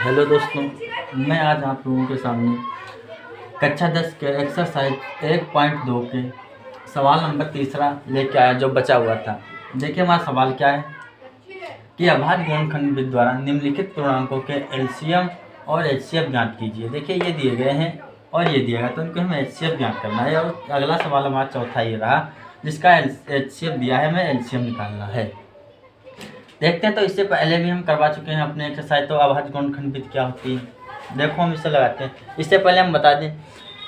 Hello दोस्तों, मैं आज आप लोगों के सामने कक्षा 10 के एक्सरसाइज 1.2 के सवाल नंबर तीसरा लेके आया जो बचा हुआ था। देखिए हमारा सवाल क्या है कि अभाज्य गुणनखंड द्वारा निम्नलिखित पूर्णांकों के एलसीएम और एचसीएफ ज्ञात कीजिए। देखिए ये दिए गए हैं और ये दिया गया, तो इनको हमें एचसीएफ ज्ञात करना है। और अगला सवाल हमारा चौथा ये रहा जिसका एचसीएफ दिया है, हमें एलसीएम निकालना है। देखते हैं, तो इससे पहले भी हम करवा चुके हैं अपने एक्सरसाइज। तो अभाज्य गुणनखंड क्या होती है, देखो हम इसे लगाते हैं। इससे पहले हम बता दें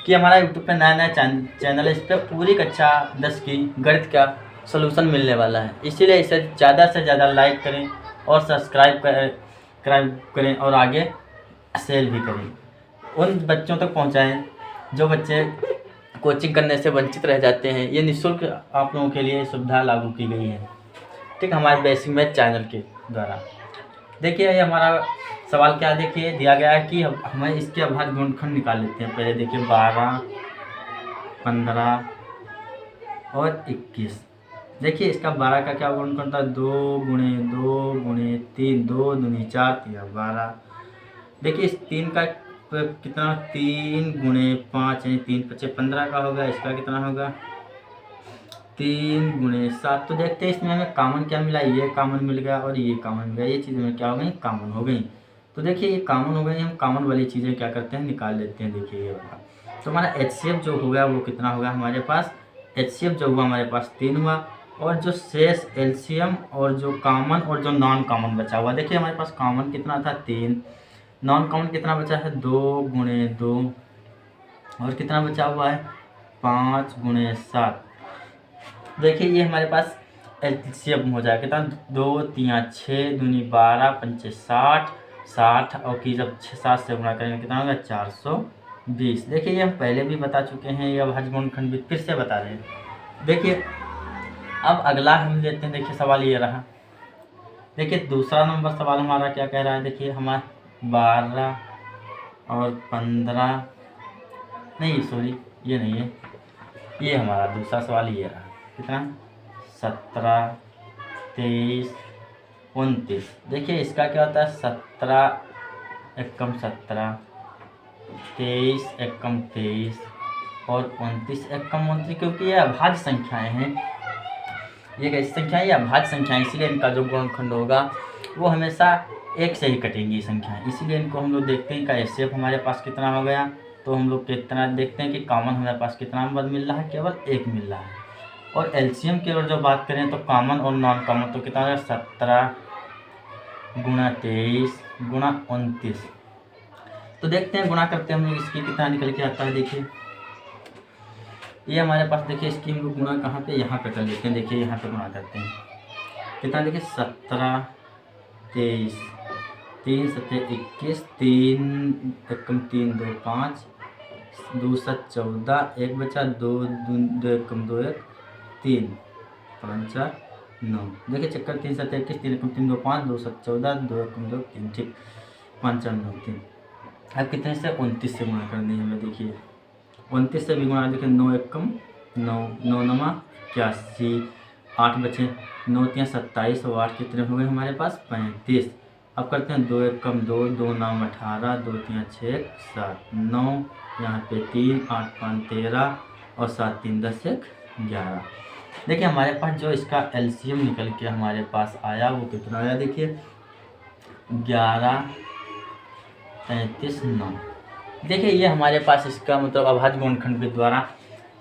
कि हमारा यूट्यूब पे नया चैनल है, इस पर पूरी कक्षा 10 की गणित का सलूशन मिलने वाला है। इसीलिए इसे ज़्यादा से ज़्यादा लाइक करें और सब्सक्राइब करें और आगे शेयर भी करें। उन बच्चों तक पहुँचाएँ जो बच्चे कोचिंग करने से वंचित रह जाते हैं। ये निःशुल्क आप लोगों के लिए सुविधा लागू की गई है, ठीक, हमारे बेसिक मैथ चैनल के द्वारा। देखिए ये हमारा सवाल क्या देखिए दिया गया है कि हमें इसके अभाज्य गुणनखंड निकाल लेते हैं। पहले देखिए 12, 15 और 21। देखिए इसका 12 का क्या गुणनखंड था, 2 गुणे 2 गुणे 3, 2 दूनी 4 3 12। देखिए इस 3 का कितना, 3 गुणे 5 यानी 3 5 15 का होगा। इसका कितना होगा, 3 गुणे 7। तो देखते हैं इसमें हमें कॉमन क्या मिला, ये कॉमन मिल गया और ये कॉमन मिल गया। ये चीज़ें में क्या हो गई, कॉमन हो गई। तो देखिए ये कॉमन हो गई, हम कॉमन वाली चीज़ें क्या करते हैं, निकाल लेते हैं। देखिए ये वाला, तो हमारा एचसीएफ जो हो गया वो कितना होगा हमारे पास, एचसीएफ जो हुआ हमारे पास 3 हुआ। और जो शेष एलसीएम और जो कॉमन और जो नॉन कॉमन बचा हुआ, देखिए हमारे पास कॉमन कितना था 3, नॉन कॉमन कितना बचा है 2 गुणे 2, और कितना बचा हुआ है 5 गुणे 7। देखिए ये हमारे पास एलसीएम हो जाएगा कितना, 2 3 6 दूनी 12 पंचे 60 60 और की जब 7 से गुणा करेंगे कितना होगा 420। देखिए ये हम पहले भी बता चुके हैं, ये अभाज्य गुणनखंड भी फिर से बता रहे हैं। देखिए अब अगला हम लेते हैं। देखिए सवाल ये रहा, देखिए दूसरा नंबर सवाल हमारा क्या कह रहा है। देखिए हमारा 12 और 15 नहीं, सॉरी ये नहीं है, ये हमारा दूसरा सवाल ये रहा कितना, 17 23 29। देखिए इसका क्या होता है, 17 एकम 17, 23 एकम 23 और 29 एकम 29। क्योंकि ये अभाज्य संख्याएं हैं, ये कैसी संख्याएं, ये अभाज्य संख्याएं, इसीलिए इनका जो गुणनखंड होगा वो हमेशा एक से ही कटेंगी संख्याएं। इसीलिए इनको हम लोग देखते हैं का एचसीएफ हमारे पास कितना हो गया। तो हम लोग कितना देखते हैं कि कॉमन हमारे पास कितना नंबर मिल रहा है, केवल 1 मिल रहा है। और एलसीएम की ओर जो बात करें तो कॉमन और नॉन कॉमन तो कितना हो गया, 17 गुणा 23 गुणा 29। तो देखते हैं गुणा करते हैं हम लोग, इसकी कितना निकल के आता है। देखिए ये हमारे पास, देखिए इसकी हम लोग गुणा कहाँ पे, यहाँ पे कर लेते हैं। देखिए यहाँ पे गुणा करते हैं कितना, देखिए 17 23 3 7 21, 3 एकम 3 2 5 2 7 14, 1 बचा 2 2 एकम 2 1 3 5 4 9। देखिए चक्कर 3 7 21, 3 एकम 3 2 5 2 7 14 2 एकम 2 3, ठीक, 5 4 9 3। अब कितने से 29 से गुणा करनी है हमें। देखिए 29 से भी गुणा, देखिए 9 एकम 9 9 नमा 81, 8 बचे 9 3 27 और 8 कितने हो गए हमारे पास 35। अब करते हैं 2 एकम 2 2 9 18 2 3 6 7 9, यहाँ पे 3 8 5 13 और 7 3 10 1 11। देखिए हमारे पास जो इसका एलसीएम निकल के हमारे पास आया वो कितना आया, देखिए 11 33 9। देखिए ये हमारे पास इसका मतलब अभाज्य गुणनखंड के द्वारा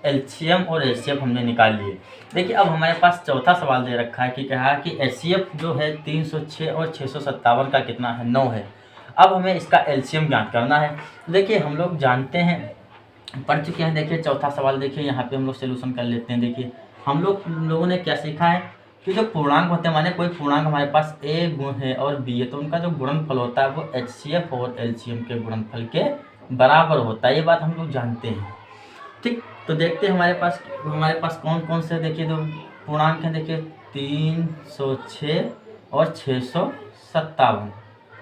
एलसीएम और एचसीएफ हमने निकाल लिए। देखिए अब हमारे पास चौथा सवाल दे रखा है कि कहा कि एचसीएफ जो है 306 और 657 का कितना है, 9 है। अब हमें इसका एलसीएम ज्ञात करना है। देखिए हम लोग जानते हैं, पढ़ चुके हैं। देखिए चौथा सवाल देखिए यहाँ पे हम लोग सोल्यूशन कर लेते हैं। देखिए हम लोगों ने क्या सीखा है कि जो पूर्णांक होते हैं, माने कोई पूर्णांक हमारे पास ए गुण है और बी है, तो उनका जो गुणनफल होता है वो एचसीएफ और एलसीएम के गुणनफल के बराबर होता है। ये बात हम लोग जानते हैं, ठीक। तो देखते हैं हमारे पास कौन कौन से, देखिए जो पूर्णांक हैं। देखिए 306 और 657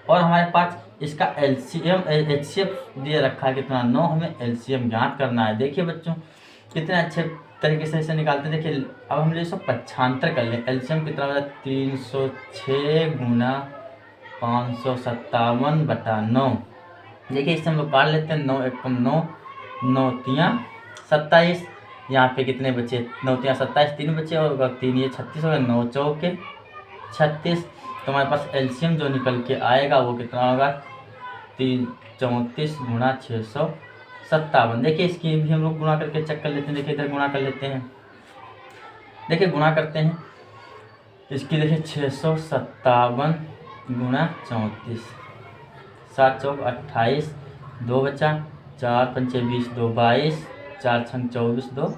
और हमारे पास इसका एलसीएम एचसीएफ दिए रखा है कितना, 9। हमें एलसीएम ज्ञात करना है। देखिए बच्चों कितने अच्छे तरीके से इसे निकालते हैं। देखिए अब हम इसको पक्षांतर कर लें। एलसीएम कितना होगा, 306 गुना 557/9। देखिए इससे हम लोग काट लेते हैं, 9 एकम 9, 9 तियाँ 27। यहाँ पे कितने बचे, 9 तियाँ 27, 3 बचे और 3 ये 36 होगा, 9 चौके 36। तो हमारे पास एलसीएम जो निकल के आएगा वो कितना होगा, 34 गुणा 657। देखिए इसकी भी हम लोग गुणा करके चेक कर लेते हैं। देखिए इधर गुणा कर लेते हैं, देखिए गुणा करते हैं इसकी। देखिए 657 गुणा 34, 7 चौक 28, 2 बचा, 4 पंचे 20, 2 22, 4 छंग 24, 2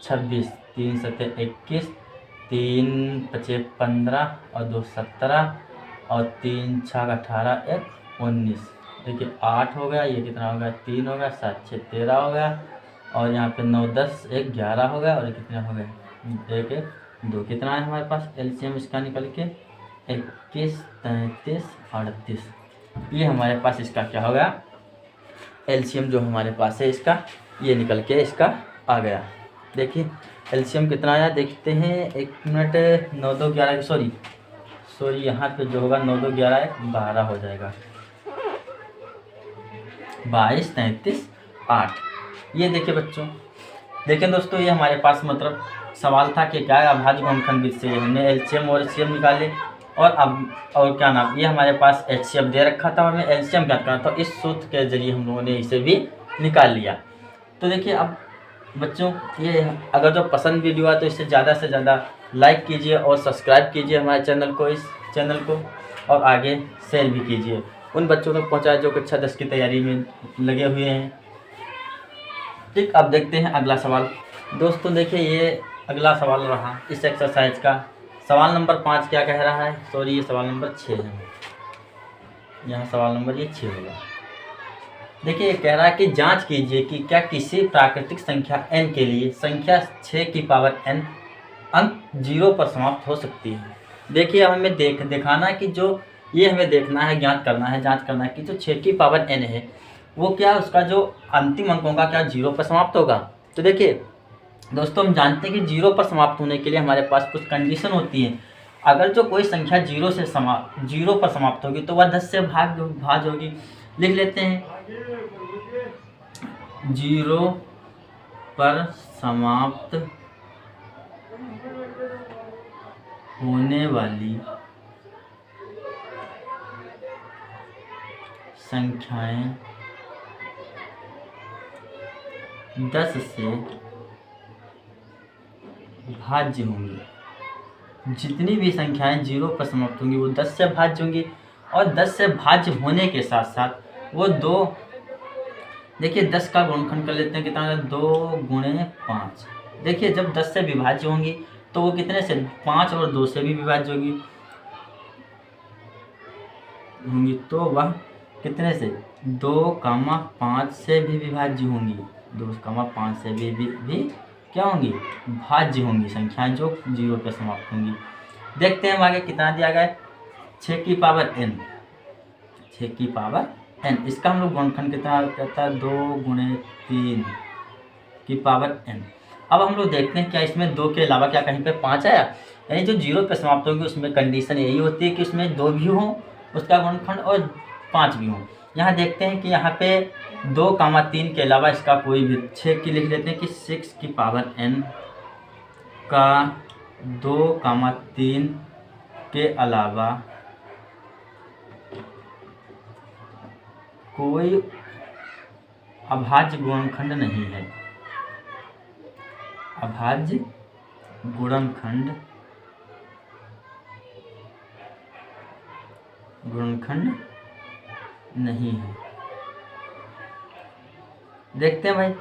26, 3 सते 21, 3 पचे 15 और 2 17 और 3 छः 18, 1 19। देखिए 8 हो गया, ये कितना हो गया, 3 हो गया, 7 6 13 हो गया और यहाँ पे 9 10 1 11 हो गया और ये कितना हो गया, 1 1 2। कितना है हमारे पास एलसीएम इसका निकल के, 21 33 38। ये हमारे पास इसका क्या हो गया, एलसीएम जो हमारे पास है इसका, ये निकल के इसका आ गया। देखिए एलसीएम कितना आया देखते हैं, 1 मिनट। 9 2 11, सॉरी यहाँ पे जो होगा 9 2 11 12 हो जाएगा, 22 33 8। ये देखिए बच्चों, देखिए दोस्तों, ये हमारे पास मतलब सवाल था कि क्या अभाज्य गुणनखंड विधि से हमने एलसीएम और एचसीएफ निकाले और अब और क्या नाम, ये हमारे पास एचसीएफ दे रखा था, हमें एलसीएम ज्ञात करना था। इस सूत्र के जरिए हम लोगों ने इसे भी निकाल लिया। तो देखिए अब बच्चों, ये अगर जो पसंद वीडियो आए तो इसे ज़्यादा से ज़्यादा लाइक कीजिए और सब्सक्राइब कीजिए हमारे चैनल को, इस चैनल को, और आगे शेयर भी कीजिए उन बच्चों तक पहुँचाए जो कक्षा 10 की तैयारी में लगे हुए हैं। ठीक, अब देखते हैं अगला सवाल। दोस्तों देखिए ये अगला सवाल रहा इस एक्सरसाइज का, सवाल नंबर 5 क्या कह रहा है, सॉरी ये सवाल नंबर 6 है, यहाँ सवाल नंबर ये 6 होगा। देखिए ये कह रहा है कि जांच कीजिए कि क्या किसी प्राकृतिक संख्या n के लिए संख्या 6 की पावर n अंक 0 पर समाप्त हो सकती है। देखिए अब हमें दिखाना है कि जो ये हमें देखना है, ज्ञात करना है, जांच करना है कि जो 6 की पावर n है वो क्या उसका जो अंतिम अंक होगा क्या 0 पर समाप्त होगा। तो देखिए दोस्तों, हम जानते हैं कि 0 पर समाप्त होने के लिए हमारे पास कुछ कंडीशन होती है। अगर जो कोई संख्या 0 पर समाप्त होगी तो वह 10 से भाज्य होगी। लिख लेते हैं, 0 पर समाप्त होने वाली संख्याएं 10 से भाज्य होंगी। जितनी भी संख्याएं 0 पर समाप्त होंगी वो 10 से भाज्य होंगी और 10 से भाज्य होने के साथ साथ वो 2, देखिए 10 का गुणनखंड कर लेते हैं, कितना है 2 गुणे 5। देखिए जब 10 से विभाज्य होंगी तो वो कितने से, 5 और 2 से भी विभाज्य होंगी तो वह कितने से, 2, 5 से भी विभाज्य होंगी, 2, 5 से भी क्या होंगी, भाज्य होंगी संख्याएं जो 0 पर समाप्त होंगी। देखते हैं हम आगे कितना दिया गया है, 6 की पावर n, 6 की पावर n। इसका हम लोग गुणनखंड कितना कहता है, 2 गुणे 3 की पावर n। अब हम लोग देखते हैं क्या इसमें 2 के अलावा क्या कहीं पे 5 आया, यानी जो 0 पे समाप्त होगी उसमें कंडीशन यही होती है कि उसमें 2 भी हों उसका गुणनखंड और 5 भी हों। यहाँ देखते हैं कि यहाँ पे 2, 3 के अलावा इसका कोई भी, 6 की लिख लेते हैं कि 6 की पावर n का 2, 3 के अलावा कोई अभाज्य गुणनखंड नहीं है, अभाज्य गुणनखंड नहीं है। देखते हैं भाई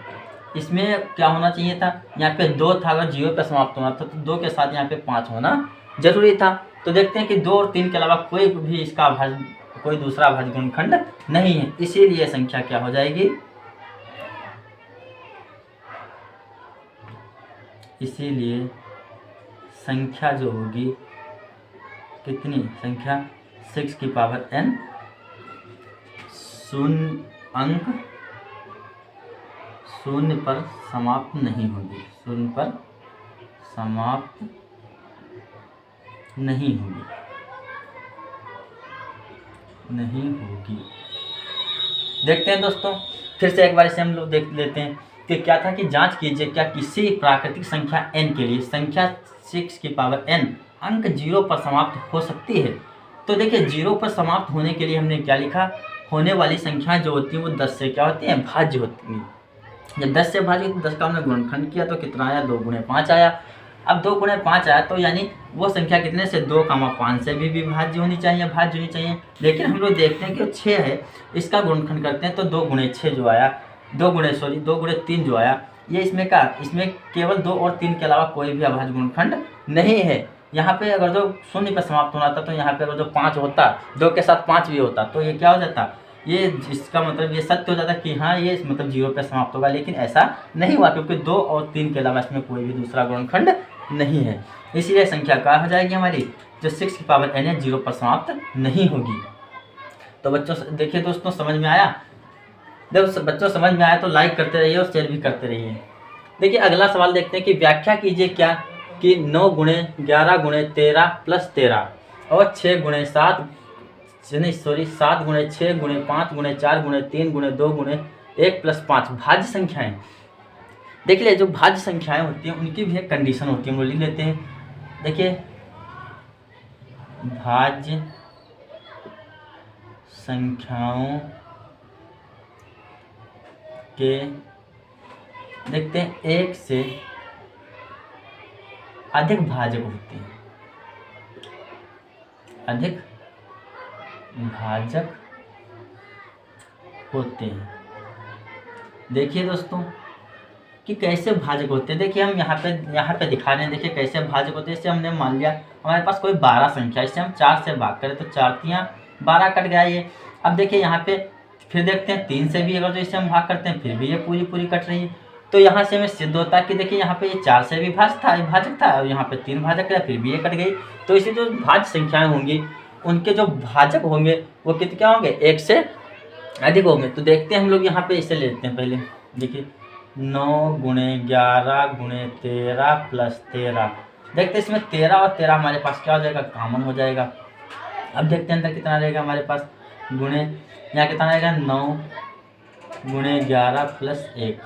इसमें क्या होना चाहिए था, यहाँ पे 2 था, अगर 0 पे समाप्त होना था तो 2 के साथ यहाँ पे 5 होना जरूरी था। तो देखते हैं कि 2 और 3 के अलावा कोई भी इसका अभाज्य, कोई दूसरा अभाज्य गुणनखंड नहीं है, इसीलिए संख्या क्या हो जाएगी, इसीलिए संख्या जो होगी कितनी, संख्या 6 की पावर n शून्य पर समाप्त नहीं होगी, शून्य पर समाप्त नहीं होगी। नहीं होगी। देखते हैं दोस्तों, फिर से एक बार इसे हम लोग देख लेते हैं कि क्या था कि जांच कीजिए क्या किसी प्राकृतिक संख्या n के लिए संख्या 6 की पावर n अंक 0 पर समाप्त हो सकती है। तो देखिए 0 पर समाप्त होने के लिए हमने क्या लिखा, होने वाली संख्याएं जो होती हैं वो 10 से क्या होती हैं, भाज्य होती हैं। जब 10 से भाज्य तो 10 का हमने गुणनखंड किया तो कितना आया, 2 गुणे 5 आया। अब 2 गुणे 5 आया तो यानी वो संख्या कितने से, 2, 5 से भी विभाज्य होनी चाहिए, भाज्य होनी चाहिए। लेकिन हम लोग देखते हैं कि 6 है, इसका गुणनखंड करते हैं तो 2 गुणे 6 जो आया, 2 गुणे 3 जो आया, ये इसमें का, इसमें केवल 2 और 3 के अलावा कोई भी अभाज्य गुणनखंड नहीं है। यहाँ पे अगर जो 0 पर समाप्त होना था तो यहाँ पे अगर जो 5 होता, 2 के साथ 5 भी होता तो ये क्या हो जाता, ये इसका मतलब ये सत्य हो जाता कि हाँ ये मतलब 0 पे समाप्त होगा। लेकिन ऐसा नहीं हुआ क्योंकि 2 और 3 के अलावा इसमें कोई भी दूसरा गुणनखंड नहीं है। इसीलिए संख्या क्या हो जाएगी हमारी, जो 6 की पावर n है 0 पर समाप्त नहीं होगी। तो बच्चों देखिए दोस्तों समझ में आया, जब बच्चों समझ में आया तो लाइक करते रहिए और शेयर भी करते रहिए। देखिए अगला सवाल देखते हैं कि व्याख्या कीजिए क्या कि 9 गुणे 11 गुणे 13 प्लस 13 और 6 गुणे 7 नहीं सॉरी 7 गुणे 6 गुणे 5 गुणे 4 गुणे 3 गुणे 2 गुणे 1 प्लस 5 भाज्य संख्याएं। देख लिया, जो भाज्य संख्याएं होती हैं उनकी भी एक कंडीशन होती है, हम लोग लिख लेते हैं। देखिए भाज्य संख्याओं के देखते हैं एक से अधिक भाजक होते हैं, अधिक भाजक होते हैं। देखिए दोस्तों कि कैसे भाजक होते हैं, देखिए हम यहाँ पे दिखा रहे हैं, देखिए कैसे भाजक होते हैं। इससे हमने मान लिया हमारे पास कोई 12 संख्या, इससे हम 4 से भाग करें तो 4 तियाँ 12 कट गया ये। अब देखिए यहाँ पे फिर देखते हैं 3 से भी अगर जो इससे हम भाग करते हैं फिर भी ये पूरी कट रही है। तो यहाँ से हमें सिद्ध होता है कि देखिए यहाँ पे ये 4 से भी भाजक था और यहाँ पे 3 भाजक है, फिर भी ये कट गई। तो इसी जो भाज्य संख्याएं होंगी उनके जो भाजक होंगे वो कितने क्या होंगे, 1 से अधिक होंगे। तो देखते हैं हम लोग यहाँ पे इसे लेते हैं पहले। देखिए 9 गुणे 11 गुणे 13 प्लस 13, देखते हैं इसमें 13 और 13 हमारे पास क्या हो जाएगा, कॉमन हो जाएगा। अब देखते हैं अंदर कितना रहेगा हमारे पास, गुणे यहाँ कितना रहेगा 9 गुणे 11 प्लस 1।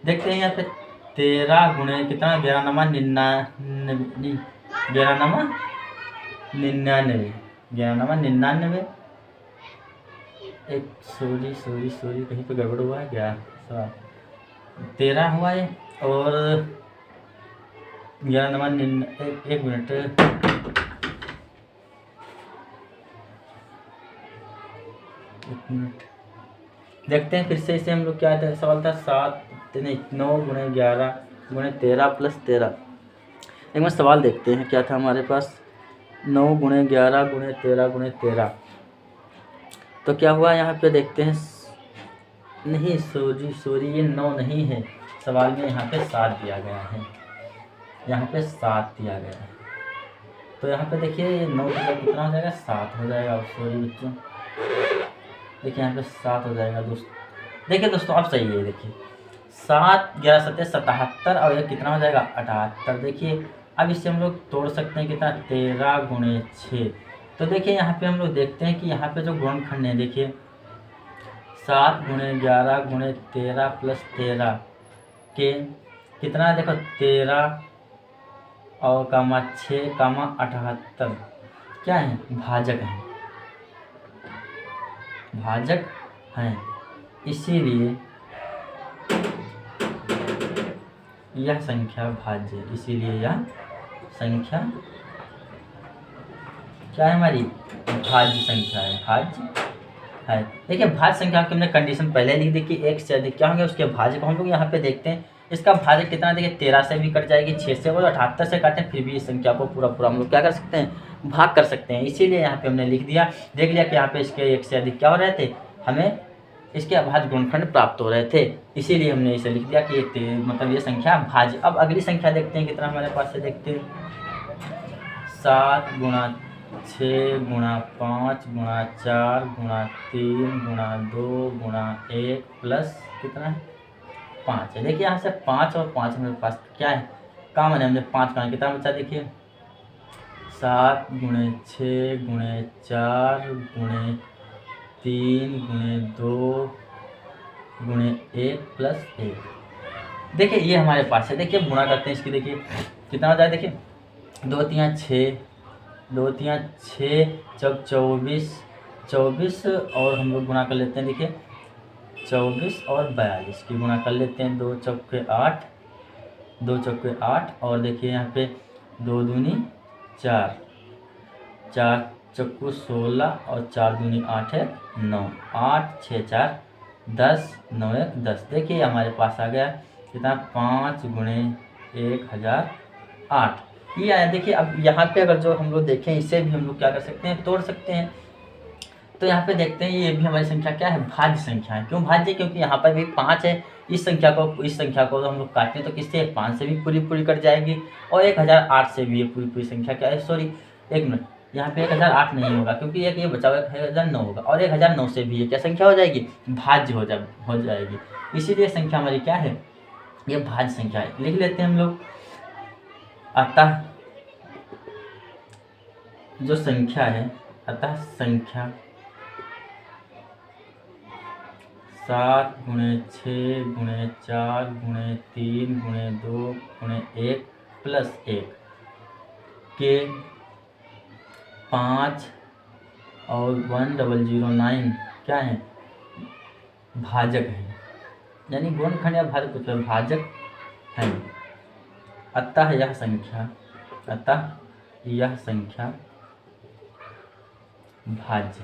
देखते हैं यहाँ पे 13 गुणे कितना, 11 नमा 99, 11 नमा 99, 11 नमा 99। एक सॉरी कहीं पे गड़बड़ हुआ है क्या, 13 हुआ है और 11 नमा 99, एक मिनट देखते हैं फिर से इसे हम लोग क्या था, सवाल था 9 गुणे 11 गुणे 13 प्लस 13। एक बार सवाल देखते हैं क्या था हमारे पास, 9 गुणे 11 गुणे 13 गुणे 13। तो क्या हुआ यहाँ पे देखते हैं, नहीं सॉरी ये 9 नहीं है, सवाल में यहाँ पे 7 दिया गया है, यहाँ पे 7 दिया गया है। तो यहाँ पे देखिए 9 कितना हो जाएगा, 7 हो जाएगा। सॉरी बच्चों, देखिए यहाँ पे 7 हो जाएगा दोस्तों। देखिए दोस्तों अब सही है, देखिए 7 11 7 77 और ये कितना हो जाएगा 78। देखिए अब इससे हम लोग तोड़ सकते हैं कितना, 13 गुणे 6। तो देखिए यहाँ पे हम लोग देखते हैं कि यहाँ पे जो गुणनखंड है, देखिए 7 गुणे 11 गुणे 13 प्लस 13 के कितना, देखो 13 और कामा 6 कामा 78 क्या है, भाजक है, भाजक हैं। इसीलिए यह संख्या भाज्य, इसीलिए यह संख्या क्या है हमारी, भाज्य संख्या है, भाज्य है। देखिए भाज्य संख्या की हमने कंडीशन पहले लिख दी कि 1 से अधिक क्या होंगे उसके भाज्य को। हम लोग यहाँ पे देखते हैं इसका भाजक कितना, देखिए 13 से भी कट जाएगी, 6 से और 78 से काटें फिर भी इस संख्या को पूरा हम लोग क्या कर सकते हैं, भाग कर सकते हैं। इसीलिए यहाँ पे हमने लिख दिया, देख लिया कि यहाँ पे इसके 1 से अधिक क्या हो रहे थे, हमें इसके अभाज्य गुणनखंड प्राप्त हो रहे थे, इसीलिए हमने इसे लिख दिया कि मतलब ये संख्या भाज्य। अब अगली संख्या देखते हैं कितना हमारे पास है, देखते हैं 7 गुणा 6 गुणा 5 गुणा 4 गुणा 3 गुणा 2 गुणा 1 प्लस कितना है 5 है। देखिए यहाँ से 5 और 5 मेरे पास क्या है, कॉमन है, हमने 5 का कितना बचा, देखिए 7 गुणे 6 गुणे 4 गुणे 3 गुणे 2 गुणे 1 प्लस 1। देखिए ये हमारे पास है। देखिए गुणा करते हैं इसकी, देखिए कितना हो जाए, देखिए 2 3 6, 2 3 6 चौक 24 और हम लोग गुणा कर लेते हैं। देखिए 24 और 42 की गुणा कर लेते हैं। 2 चौके 8, 2 चौके 8 और देखिए यहाँ पे 2 दूनी 4, 4 चक्कू 16 और 4 दूनी 8 है 9, 8 6 4 10 9 1 10। देखिए हमारे पास आ गया कितना, 5 गुणे 1008 ये आया। देखिए अब यहाँ पे अगर जो हम लोग देखें इसे भी हम लोग क्या कर सकते हैं, तोड़ सकते हैं। तो यहाँ पे देखते हैं ये भी हमारी संख्या क्या है, भाज्य संख्या है। क्यों भाज्य, क्योंकि यहाँ पर भी 5 है। इस संख्या को तो हम लोग काटें तो किससे, 5 से भी पूरी कट जाएगी और 1008 से भी ये पूरी संख्या क्या है, सॉरी 1 मिनट, यहाँ पे 1008 नहीं होगा क्योंकि एक ये बचा हुआ 1009 होगा और 1009 से भी ये क्या संख्या हो जाएगी, भाज्य हो जाएगी। इसीलिए संख्या हमारी क्या है, ये भाज्य संख्या है। लिख लेते हैं हम लोग। अतः जो संख्या है, अतः संख्या 7 गुणे 6 गुणे 4 गुणे 3 गुणे 2 गुणे 1 प्लस 1 के 5 और 1009 क्या है, भाजक है। यानी गुणनखंड या भाजक कुछ भाजक है। अतः यह संख्या भाज्य।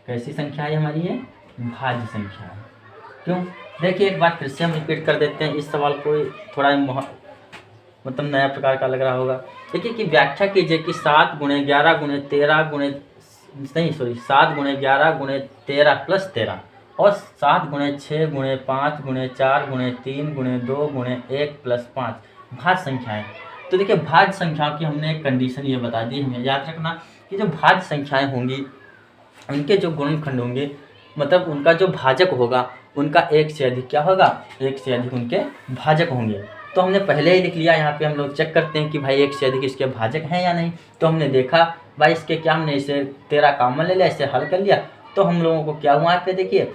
कैसी संख्या है हमारी, ये भाज्य संख्या है। क्यों, देखिए एक बार फिर से हम रिपीट कर देते हैं। इस सवाल को थोड़ा मतलब नया प्रकार का लग रहा होगा। देखिए कि व्याख्या कीजिए कि 7 गुणे 11 गुणे 13 गुणे 7 गुणे 11 गुणे 13 प्लस 13 और 7 गुणे 6 गुणे 5 गुणे 4 गुणे 3 गुणे 2 गुणे 1 प्लस 5 भाज्य संख्याएं। तो देखिए भाज्य संख्याओं की हमने एक कंडीशन ये बता दी, हमें याद रखना कि जो भाज्य संख्याएं होंगी उनके जो गुणनखंड होंगे, मतलब उनका जो भाजक होगा उनका एक से अधिक क्या होगा, एक से अधिक उनके भाजक होंगे। तो हमने पहले ही लिख लिया। यहाँ पे हम लोग चेक करते हैं कि भाई एक से अधिक इसके भाजक हैं या नहीं। तो हमने देखा भाई इसके क्या, हमने इसे 13 कॉमन ले लिया, इसे हल कर लिया। तो हम लोगों को क्या हुआ, यहाँ पे देखिए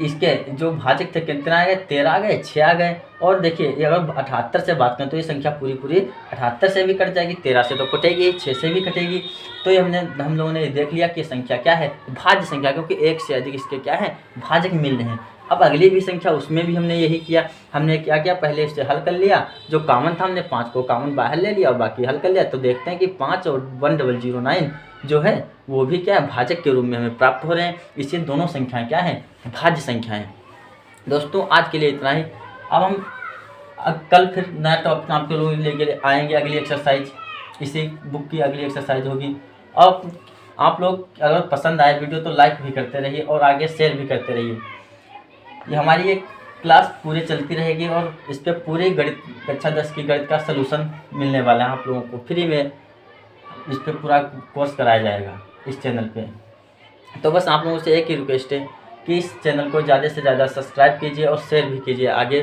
इसके जो भाजक थे कितना आ गए, 13 आ गए, 6 आ गए। और देखिए अगर 78 से बात करें तो ये संख्या पूरी 78 से भी कट जाएगी, 13 से तो कटेगी, 6 से भी कटेगी। तो ये हम लोगों ने देख लिया कि संख्या क्या है, भाज्य संख्या, क्योंकि एक से अधिक इसके क्या है, भाजक मिल रहे हैं। अब अगली भी संख्या, उसमें भी हमने यही किया। हमने क्या किया, पहले इससे हल कर लिया, जो कॉमन था हमने 5 को कॉमन बाहर ले लिया और बाकी हल कर लिया। तो देखते हैं कि 5 और 1009 जो है वो भी क्या है, भाजक के रूप में हमें प्राप्त हो रहे हैं। इसलिए दोनों संख्याएं क्या हैं, भाज्य संख्याएं। दोस्तों आज के लिए इतना ही। अब हम कल फिर नया टॉपिक आपके लोगों लेके आएंगे। अगली एक्सरसाइज इसी बुक की अगली एक्सरसाइज होगी। और आप लोग अगर पसंद आए वीडियो तो लाइक भी करते रहिए और आगे शेयर भी करते रहिए। ये हमारी एक क्लास पूरी चलती रहेगी और इस पर पूरे गणित कक्षा 10 की गणित का सलूशन मिलने वाला है आप लोगों को फ्री में। इस पर पूरा कोर्स कराया जाएगा इस चैनल पे। तो बस आप लोगों से एक ही रिक्वेस्ट है कि इस चैनल को ज़्यादा से ज़्यादा सब्सक्राइब कीजिए और शेयर भी कीजिए, आगे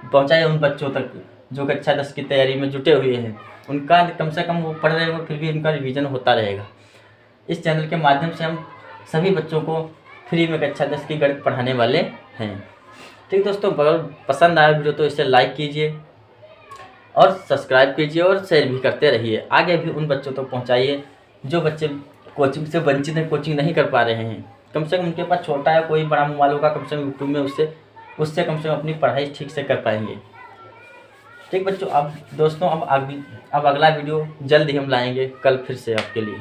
पहुंचाइए उन बच्चों तक जो कक्षा 10 की तैयारी में जुटे हुए हैं। उनका कम से कम वो पढ़ रहे हो फिर भी उनका रिवीजन होता रहेगा। इस चैनल के माध्यम से हम सभी बच्चों को फ्री में कक्षा 10 की गणित पढ़ाने वाले हैं। ठीक दोस्तों, अगर पसंद आया वीडियो तो इसे लाइक कीजिए और सब्सक्राइब कीजिए और शेयर भी करते रहिए। आगे भी उन बच्चों तक पहुंचाइए जो बच्चे कोचिंग से वंचित हैं, कोचिंग नहीं कर पा रहे हैं। कम से कम उनके पास छोटा है कोई बड़ा मोबाइल होगा, कम से कम यूट्यूब में उससे कम से कम अपनी पढ़ाई ठीक से कर पाएंगे। ठीक बच्चों, अब दोस्तों अब अगला वीडियो जल्द ही हम लाएंगे कल फिर से आपके लिए।